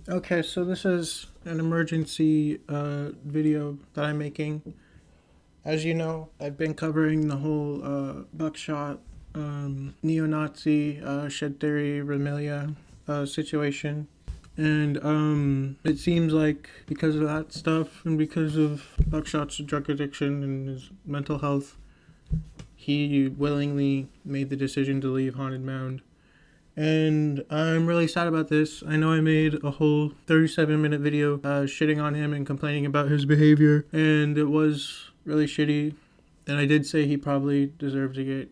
Okay, so this is an emergency video that I'm making. As you know, I've been covering the whole Buckshot, neo-Nazi, shed theory, Remilia situation. And it seems like because of that stuff and because of Buckshot's drug addiction and his mental health, he willingly made the decision to leave Haunted Mound. And I'm really sad about this. I know I made a whole 37-minute video shitting on him and complaining about his behavior, and it was really shitty. And I did say he probably deserved to get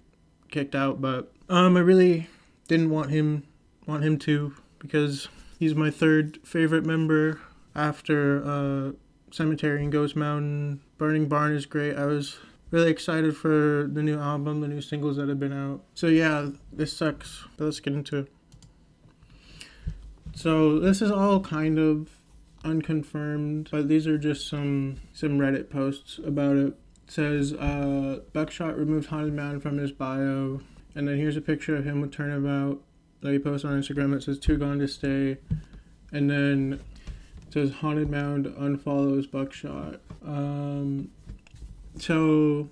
kicked out, but I really didn't want him to, because he's my third favorite member after Cemetery and Ghost Mountain. Burning Barn is great. I was really excited for the new album, the new singles that have been out. So yeah, this sucks, but let's get into it. So this is all kind of unconfirmed, but these are just some Reddit posts about it. It says Buckshot removed Haunted Mound from his bio, and then here's a picture of him with Turnabout that he posted on Instagram. It says "Too Gone to Stay," and then it says Haunted Mound unfollows Buckshot. So,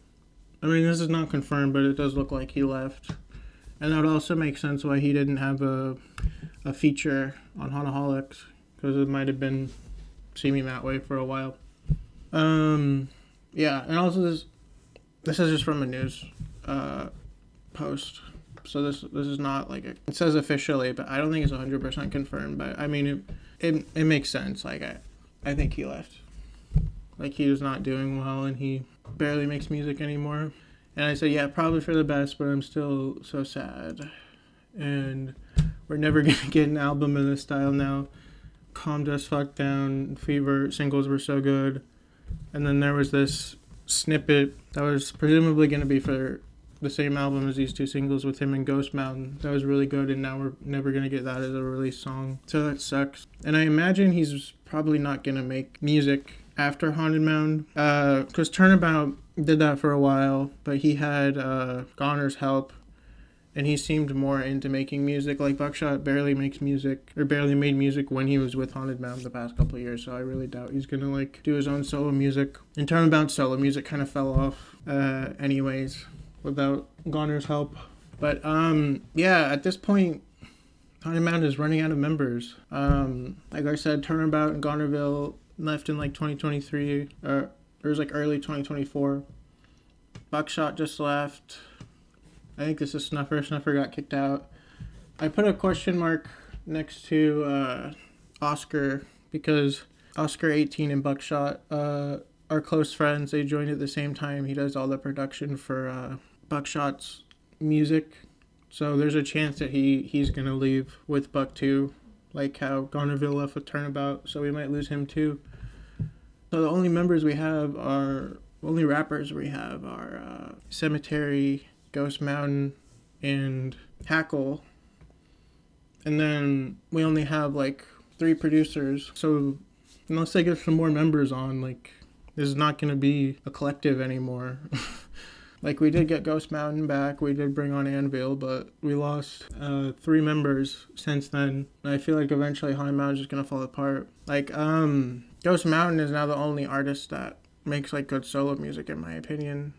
I mean, this is not confirmed, but it does look like he left. And that would also make sense why he didn't have a feature on Haunaholics, because it might have been seeming that way for a while. Yeah, and also this is just from a news post. So this is not like it says officially, but I don't think it's 100% confirmed. But I mean, it makes sense. Like I think he left. Like he was not doing well, and he barely makes music anymore. And I said, yeah, probably for the best, but I'm still so sad. And we're never gonna get an album in this style now. Calmed Us Fuck Down, Fever singles were so good. And then there was this snippet that was presumably gonna be for the same album as these two singles with him and Ghost Mountain. That was really good, and now we're never gonna get that as a release song. So that sucks. And I imagine he's probably not gonna make music after Haunted Mound, because Turnabout did that for a while, but he had Goner's help, and he seemed more into making music. Like Buckshot barely makes music, or barely made music when he was with Haunted Mound the past couple of years, so I really doubt he's gonna like do his own solo music. And Turnabout's solo music kind of fell off anyways without Goner's help. But yeah, at this point Haunted Mound is running out of members. Like I said, Turnabout and Gonerville left in like 2023, or it was like early 2024. Buckshot just left. I think this is Snuffer. Snuffer got kicked out. I put a question mark next to Oscar, because Oscar 18 and Buckshot are close friends. They joined at the same time. He does all the production for Buckshot's music. So there's a chance that he's going to leave with Buck too, like how Gonerville left with Turnabout. So we might lose him too. So the only rappers we have are Cemetery, Ghost Mountain, and Hackle. And then we only have like 3 producers. So unless they get some more members on, like, this is not going to be a collective anymore. Like, we did get Ghost Mountain back, we did bring on Anvil, but we lost 3 members since then. I feel like eventually Haunted Mountain is just going to fall apart. Like, Ghost Mountain is now the only artist that makes like good solo music, in my opinion.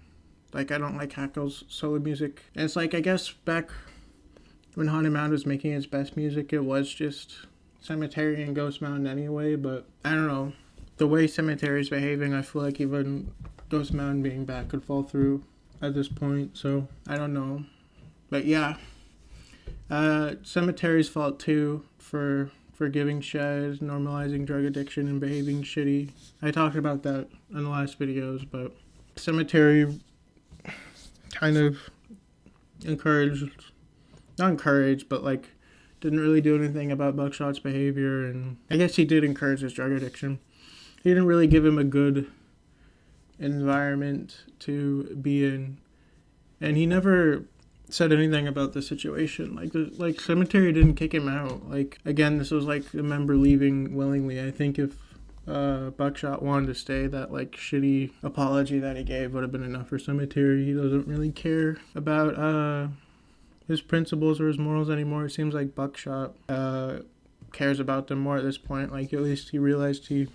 Like, I don't like Hackle's solo music. And it's like, I guess back when Haunted Mountain was making its best music, it was just Cemetery and Ghost Mountain anyway, but I don't know. The way Cemetery's behaving, I feel like even Ghost Mountain being back could fall through at this point, so I don't know. But yeah, Cemetery's fault too for giving shed, normalizing drug addiction, and behaving shitty. I talked about that in the last videos, but Cemetery kind of not encouraged, but like didn't really do anything about Buckshot's behavior, and I guess he did encourage his drug addiction. He didn't really give him a good environment to be in, and he never said anything about the situation. Like Cemetery didn't kick him out. Like, again, this was like a member leaving willingly. I think if Buckshot wanted to stay, that like shitty apology that he gave would have been enough for Cemetery. He doesn't really care about his principles or his morals anymore. It seems like Buckshot cares about them more at this point. Like, at least he realized he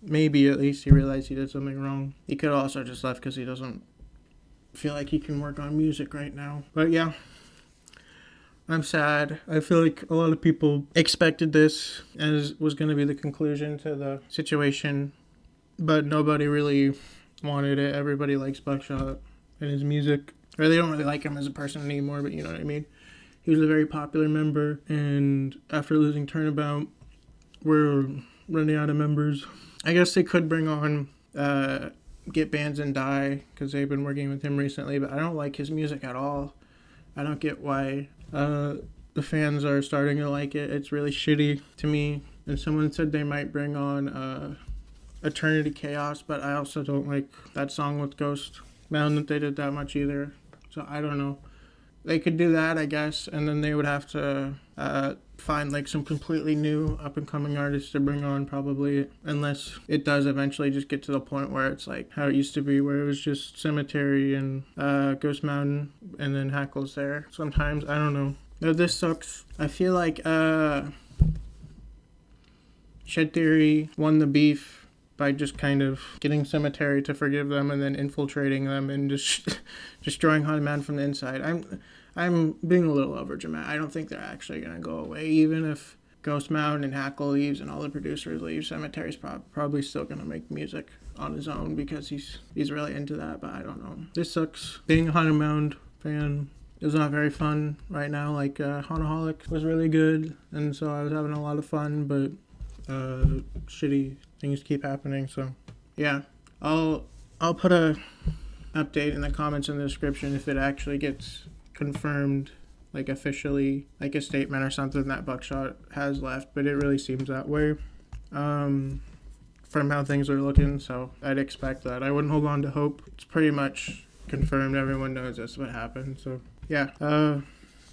did something wrong. He could have also just left because he doesn't feel like he can work on music right now. But yeah, I'm sad. I feel like a lot of people expected this as was going to be the conclusion to the situation, but nobody really wanted it. Everybody likes Buckshot and his music. Or they don't really like him as a person anymore, but you know what I mean. He was a very popular member, and after losing Turnabout, we're running out of members. I guess they could bring on Get Bands and Die, because they've been working with him recently, but I don't like his music at all. I don't get why the fans are starting to like it. It's really shitty to me. And someone said they might bring on Eternity Chaos, but I also don't like that song with Ghost Mound that they did that much either. So I don't know. They could do that, I guess, and then they would have to find like some completely new up-and-coming artists to bring on, probably, unless it does eventually just get to the point where it's like how it used to be, where it was just Cemetery and Ghost Mountain, and then Hackle's there sometimes. I don't know. No, this sucks. I feel like Shed Theory won the beef by just kind of getting Cemetery to forgive them and then infiltrating them and just destroying Haunted Mound from the inside. I'm being a little overdramatic. I don't think they're actually going to go away. Even if Ghost Mound and Hackle leaves and all the producers leave, Cemetery's probably still going to make music on his own because he's really into that, but I don't know. This sucks. Being a Haunted Mound fan is not very fun right now. Like, Hauntaholic was really good, and so I was having a lot of fun, but shitty things keep happening, so yeah. I'll put a update in the comments in the description if it actually gets confirmed, like officially, like a statement or something that Buckshot has left, but it really seems that way from how things are looking, so I'd expect that. I wouldn't hold on to hope. It's pretty much confirmed. Everyone knows that's what happened, so yeah.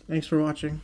Thanks for watching.